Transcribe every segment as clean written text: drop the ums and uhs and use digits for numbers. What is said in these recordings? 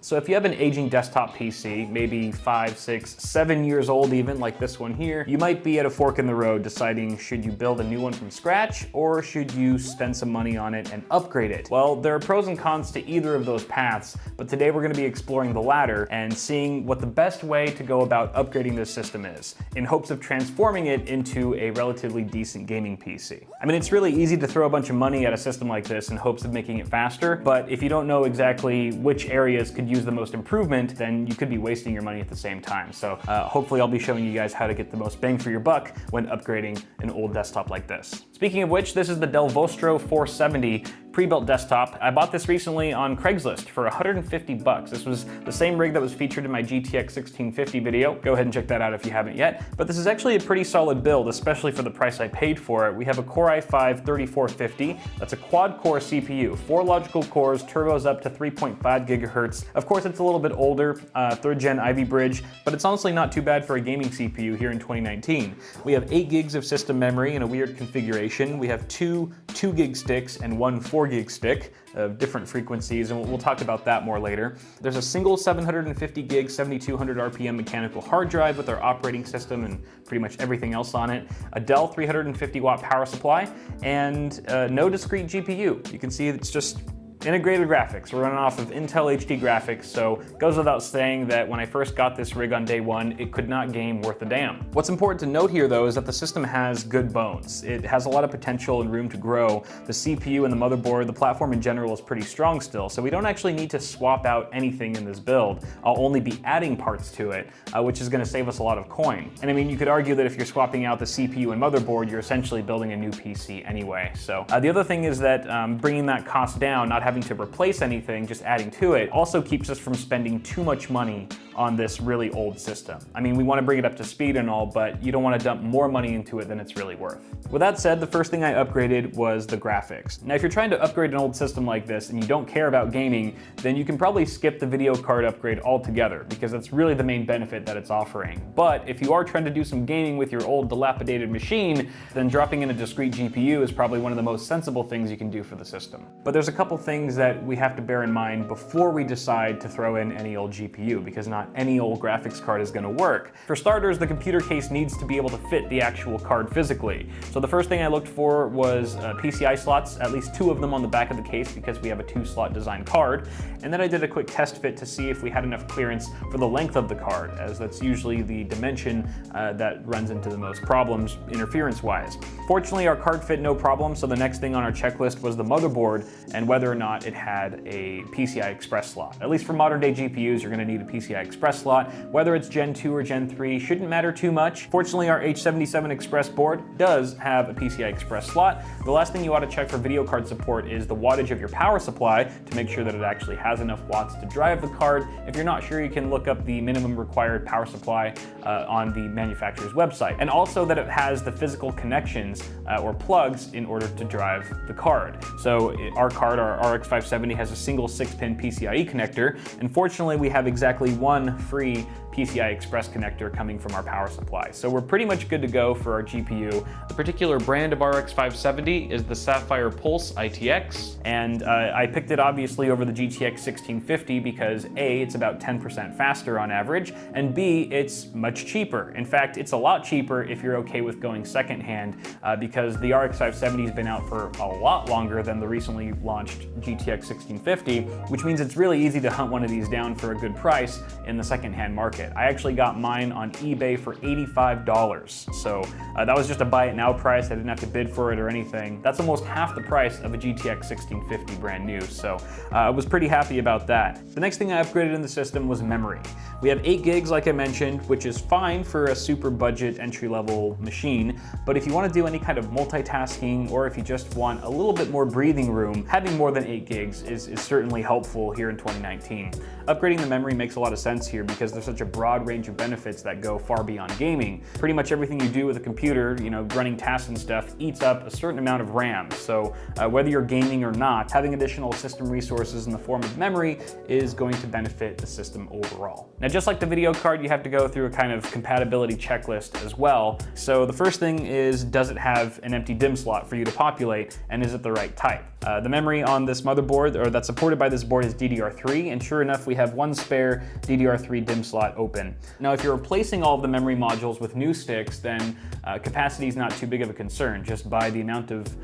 So if you have an aging desktop PC, maybe 5, 6, 7 years old even, like this one here, you might be at a fork in the road deciding should you build a new one from scratch or should you spend some money on it and upgrade it? Well, there are pros and cons to either of those paths, but today we're going to be exploring the latter and seeing what the best way to go about upgrading this system is, in hopes of transforming it into a relatively decent gaming PC. I mean, it's really easy to throw a bunch of money at a system like this in hopes of making it faster, but if you don't know exactly which areas could use the most improvement, then you could be wasting your money at the same time. So hopefully I'll be showing you guys how to get the most bang for your buck when upgrading an old desktop like this. Speaking of which, this is the Dell Vostro 470 pre-built desktop. I bought this recently on Craigslist for 150 bucks. This was the same rig that was featured in my GTX 1650 video. Go ahead and check that out if you haven't yet. But this is actually a pretty solid build, especially for the price I paid for it. We have a Core i5-3450. That's a quad-core CPU, 4 logical cores, turbos up to 3.5 gigahertz. Of course, it's a little bit older, 3rd gen Ivy Bridge, but it's honestly not too bad for a gaming CPU here in 2019. We have 8 gigs of system memory in a weird configuration. We have two 2 gig sticks and one 4 gig stick of different frequencies, and we'll talk about that more later. There's a single 750 gig, 7200 RPM mechanical hard drive with our operating system and pretty much everything else on it, a Dell 350 watt power supply, and no discrete GPU. You can see it's just integrated graphics. We're running off of Intel HD graphics, so it goes without saying that when I first got this rig on day one, it could not game worth a damn. What's important to note here though is that the system has good bones. It has a lot of potential and room to grow. The CPU and the motherboard, the platform in general is pretty strong still, so we don't actually need to swap out anything in this build. I'll only be adding parts to it, which is going to save us a lot of coin. And I mean, you could argue that if you're swapping out the CPU and motherboard, you're essentially building a new PC anyway. So the other thing is that bringing that cost down, not having to replace anything, just adding to it, also keeps us from spending too much money on this really old system. I mean, we want to bring it up to speed and all, but you don't want to dump more money into it than it's really worth. With that said, the first thing I upgraded was the graphics. Now, if you're trying to upgrade an old system like this and you don't care about gaming, then you can probably skip the video card upgrade altogether, because that's really the main benefit that it's offering. But if you are trying to do some gaming with your old dilapidated machine, then dropping in a discrete GPU is probably one of the most sensible things you can do for the system. But there's a couple things that we have to bear in mind before we decide to throw in any old GPU, because not any old graphics card is going to work. For starters, the computer case needs to be able to fit the actual card physically. So the first thing I looked for was PCI slots, at least 2 of them on the back of the case, because we have a 2-slot design card. And then I did a quick test fit to see if we had enough clearance for the length of the card, as that's usually the dimension that runs into the most problems interference-wise. Fortunately, our card fit no problem, so the next thing on our checklist was the motherboard and whether or not it had a PCI Express slot. At least for modern day GPUs, you're going to need a PCI Express slot. Whether it's Gen 2 or Gen 3 shouldn't matter too much. Fortunately, our H77 Express board does have a PCI Express slot. The last thing you ought to check for video card support is the wattage of your power supply to make sure that it actually has enough watts to drive the card. If you're not sure, you can look up the minimum required power supply on the manufacturer's website. And also that it has the physical connections or plugs in order to drive the card. So our card, our RX 570, has a single 6-pin PCIe connector, and fortunately we have exactly one free PCI Express connector coming from our power supply. So we're pretty much good to go for our GPU. The particular brand of RX 570 is the Sapphire Pulse ITX, and I picked it obviously over the GTX 1650 because A, it's about 10% faster on average, and B, it's much cheaper. In fact, it's a lot cheaper if you're okay with going secondhand, because the RX 570 has been out for a lot longer than the recently launched GTX 1650, which means it's really easy to hunt one of these down for a good price in the secondhand market. I actually got mine on eBay for $85. So that was just a buy it now price. I didn't have to bid for it or anything. That's almost half the price of a GTX 1650 brand new. So I was pretty happy about that. The next thing I upgraded in the system was memory. We have 8 gigs, like I mentioned, which is fine for a super budget entry-level machine. But if you want to do any kind of multitasking, or if you just want a little bit more breathing room, having more than 8 gigs is certainly helpful here in 2019. Upgrading the memory makes a lot of sense here because there's such a broad range of benefits that go far beyond gaming. Pretty much everything you do with a computer, running tasks and stuff, eats up a certain amount of RAM. So whether you're gaming or not, having additional system resources in the form of memory is going to benefit the system overall. Now, just like the video card, you have to go through a kind of compatibility checklist as well. So the first thing is, does it have an empty DIMM slot for you to populate, and is it the right type? The memory on this this motherboard, or that's supported by this board, is DDR3, and sure enough, we have one spare DDR3 DIMM slot open. Now, if you're replacing all of the memory modules with new sticks, then capacity is not too big of a concern. Just buy the amount of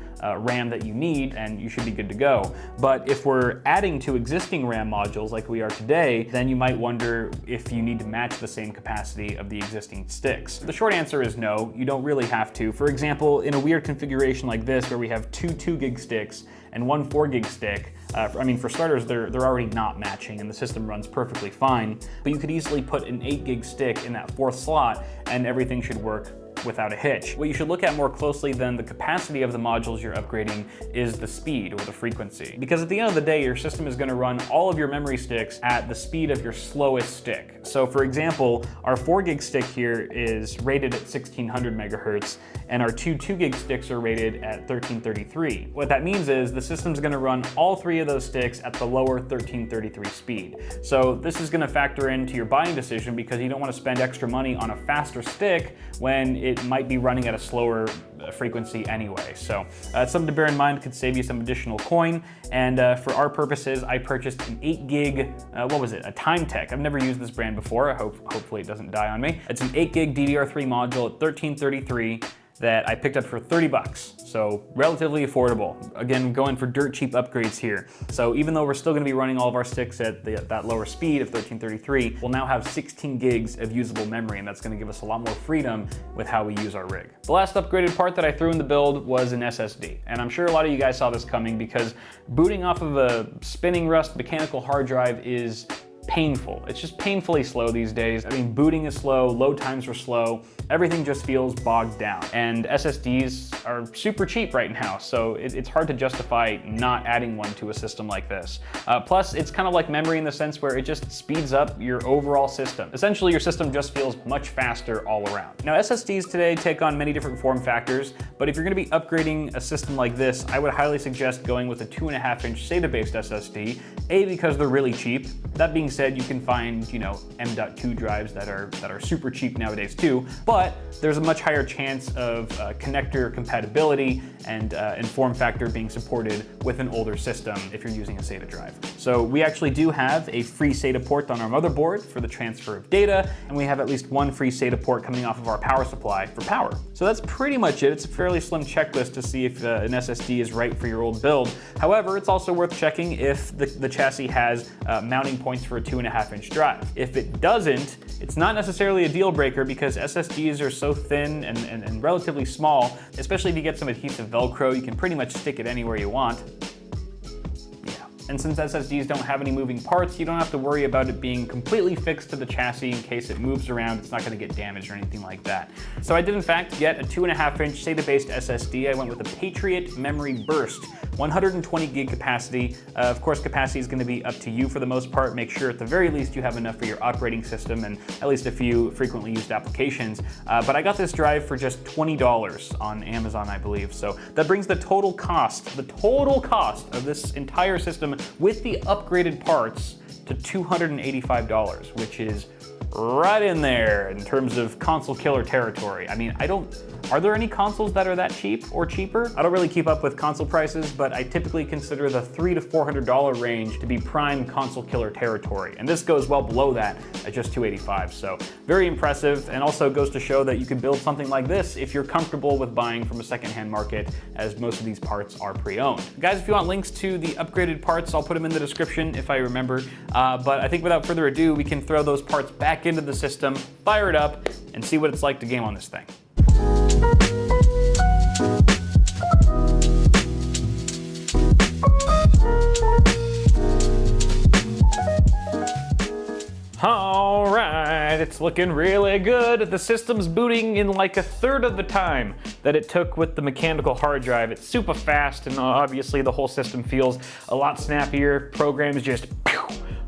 RAM that you need, and you should be good to go. But if we're adding to existing RAM modules like we are today, then you might wonder if you need to match the same capacity of the existing sticks. The short answer is no, you don't really have to. For example, in a weird configuration like this, where we have two 2-gig sticks and one 4-gig stick, I mean, for starters, they're already not matching and the system runs perfectly fine, but you could easily put an 8-gig stick in that 4th slot and everything should work without a hitch. What you should look at more closely than the capacity of the modules you're upgrading is the speed or the frequency. Because at the end of the day, your system is going to run all of your memory sticks at the speed of your slowest stick. So for example, our 4-gig stick here is rated at 1600 megahertz, and our two 2-gig sticks are rated at 1333. What that means is the system's going to run all 3 of those sticks at the lower 1333 speed. So this is going to factor into your buying decision, because you don't want to spend extra money on a faster stick when it might be running at a slower frequency anyway. So it's something to bear in mind, could save you some additional coin. And for our purposes, I purchased an 8-gig, what was it, a Timetech. I've never used this brand before. Hopefully it doesn't die on me. It's an 8-gig DDR3 module at 1333 that I picked up for 30 bucks. So relatively affordable. Again, going for dirt cheap upgrades here. So even though we're still gonna be running all of our sticks at that lower speed of 1333, we'll now have 16 gigs of usable memory, and that's gonna give us a lot more freedom with how we use our rig. The last upgraded part that I threw in the build was an SSD. And I'm sure a lot of you guys saw this coming, because booting off of a spinning Rust mechanical hard drive is painful. It's just painfully slow these days. I mean, booting is slow, load times are slow, everything just feels bogged down. And SSDs are super cheap right now, so it's hard to justify not adding one to a system like this. Plus, it's kind of like memory in the sense where it just speeds up your overall system. Essentially, your system just feels much faster all around. Now, SSDs today take on many different form factors, but if you're gonna be upgrading a system like this, I would highly suggest going with a 2.5-inch SATA-based SSD, because they're really cheap. That being said, you can find, M.2 drives that are super cheap nowadays too, but there's a much higher chance of connector compatibility and form factor being supported with an older system if you're using a SATA drive. So we actually do have a free SATA port on our motherboard for the transfer of data, and we have at least one free SATA port coming off of our power supply for power. So that's pretty much it. It's a fairly slim checklist to see if an SSD is right for your old build. However, it's also worth checking if the chassis has mounting points for a 2.5-inch drive. If it doesn't, it's not necessarily a deal breaker, because SSDs are so thin and relatively small, especially if you get some adhesive Velcro, you can pretty much stick it anywhere you want. And since SSDs don't have any moving parts, you don't have to worry about it being completely fixed to the chassis in case it moves around. It's not gonna get damaged or anything like that. So I did in fact get a 2.5-inch SATA-based SSD. I went with a Patriot Memory Burst, 120 gig capacity. Of course, capacity is gonna be up to you for the most part. Make sure at the very least you have enough for your operating system and at least a few frequently used applications. But I got this drive for just $20 on Amazon, I believe. So that brings the total cost of this entire system with the upgraded parts to $285, which is right in there in terms of console killer territory. I mean, are there any consoles that are that cheap or cheaper? I don't really keep up with console prices, but I typically consider the $300 to $400 range to be prime console killer territory. And this goes well below that at just $285. So very impressive, and also goes to show that you can build something like this if you're comfortable with buying from a secondhand market, as most of these parts are pre-owned. Guys, if you want links to the upgraded parts, I'll put them in the description if I remember. But I think without further ado, we can throw those parts back into the system, fire it up, and see what it's like to game on this thing. All right, it's looking really good. The system's booting in like a third of the time that it took with the mechanical hard drive. It's super fast, and obviously the whole system feels a lot snappier. Programs just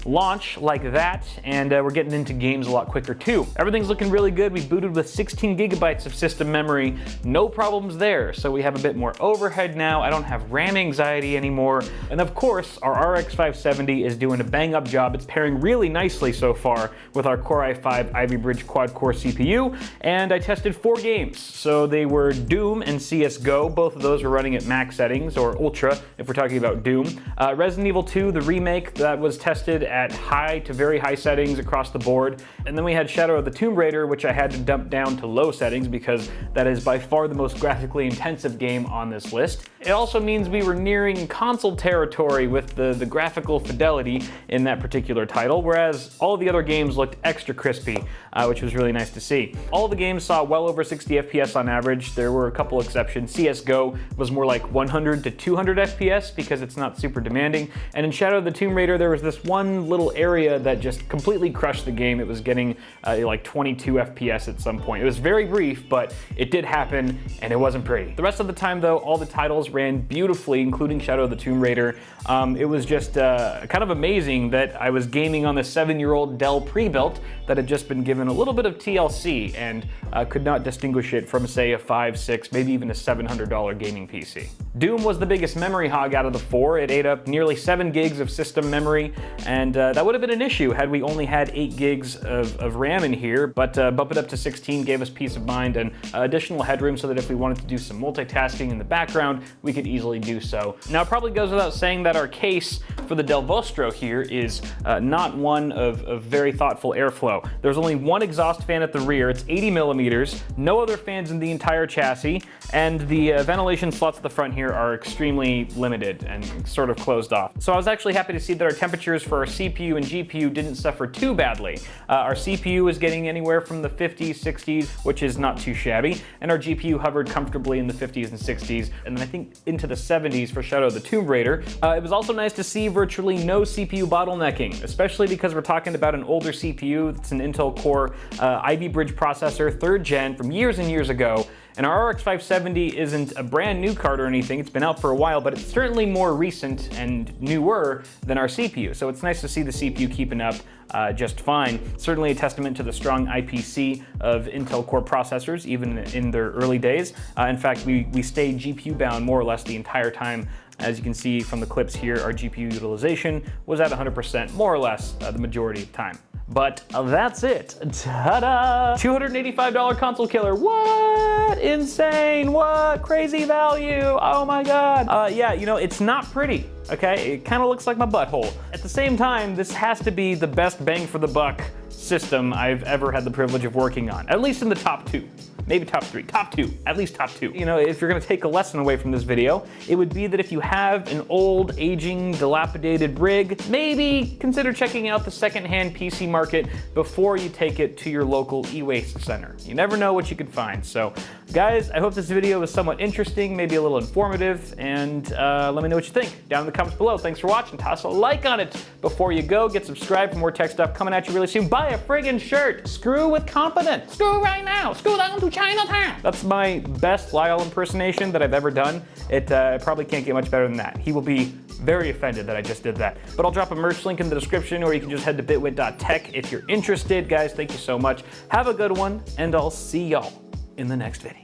launch like that, and we're getting into games a lot quicker too. Everything's looking really good. We booted with 16 gigabytes of system memory, no problems there. So we have a bit more overhead now. I don't have RAM anxiety anymore. And of course, our RX 570 is doing a bang up job. It's pairing really nicely so far with our Core i5 Ivy Bridge quad-core CPU, and I tested 4 games. So they were Doom and CSGO. Both of those were running at max settings, or ultra if we're talking about Doom. Resident Evil 2, the remake, that was tested at high to very high settings across the board. And then we had Shadow of the Tomb Raider, which I had to dump down to low settings because that is by far the most graphically intensive game on this list. It also means we were nearing console territory with the graphical fidelity in that particular title, whereas all of the other games looked extra crispy, which was really nice to see. All of the games saw well over 60 FPS on average. There were a couple exceptions. CSGO was more like 100 to 200 FPS because it's not super demanding. And in Shadow of the Tomb Raider, there was this one little area that just completely crushed the game. It was getting like 22 FPS at some point. It was very brief, but it did happen, and it wasn't pretty. The rest of the time, though, all the titles ran beautifully, including Shadow of the Tomb Raider. It was just kind of amazing that I was gaming on the 7-year-old Dell pre-built that had just been given a little bit of TLC and could not distinguish it from, say, a $500, $600, maybe even a $700 gaming PC. Doom was the biggest memory hog out of the 4. It ate up nearly 7 gigs of system memory, and that would have been an issue had we only had 8 gigs of RAM in here, but bump it up to 16 gave us peace of mind and additional headroom so that if we wanted to do some multitasking in the background, we could easily do so. Now, it probably goes without saying that our case for the Del Vostro here is not one of very thoughtful airflow. There's only one exhaust fan at the rear. It's 80 millimeters, no other fans in the entire chassis, and the ventilation slots at the front here are extremely limited and sort of closed off. So I was actually happy to see that our temperatures for our CPU and GPU didn't suffer too badly. Our CPU was getting anywhere from the 50s, 60s, which is not too shabby, and our GPU hovered comfortably in the 50s and 60s, and then I think into the 70s for Shadow of the Tomb Raider. It was also nice to see virtually no CPU bottlenecking, especially because we're talking about an older CPU. It's an Intel Core Ivy Bridge processor, 3rd gen from years and years ago. And our RX 570 isn't a brand new card or anything. It's been out for a while, but it's certainly more recent and newer than our CPU. So it's nice to see the CPU keeping up just fine. Certainly a testament to the strong IPC of Intel Core processors, even in their early days. In fact, we stayed GPU bound more or less the entire time. As you can see from the clips here, our GPU utilization was at 100%, more or less, the majority of time. But that's it. Ta-da! $285 console killer. What? Insane. What? Crazy value. Oh my God. Yeah, you know, it's not pretty. Okay, it kind of looks like my butthole. At the same time, this has to be the best bang for the buck system I've ever had the privilege of working on, at least in the top 2. Maybe top 3, top 2, at least top 2. You know, if you're gonna take a lesson away from this video, it would be that if you have an old, aging, dilapidated rig, maybe consider checking out the secondhand PC market before you take it to your local e-waste center. You never know what you could find. So, guys, I hope this video was somewhat interesting, maybe a little informative, and let me know what you think down in the comments below. Thanks for watching. Toss a like on it before you go. Get subscribed for more tech stuff coming at you really soon. Buy a friggin' shirt. Screw with confidence. Screw right now. Screw down to Chinatown. That's my best Lyle impersonation that I've ever done. It probably can't get much better than that. He will be very offended that I just did that. But I'll drop a merch link in the description, or you can just head to bitwit.tech if you're interested. Guys, thank you so much. Have a good one, and I'll see y'all in the next video.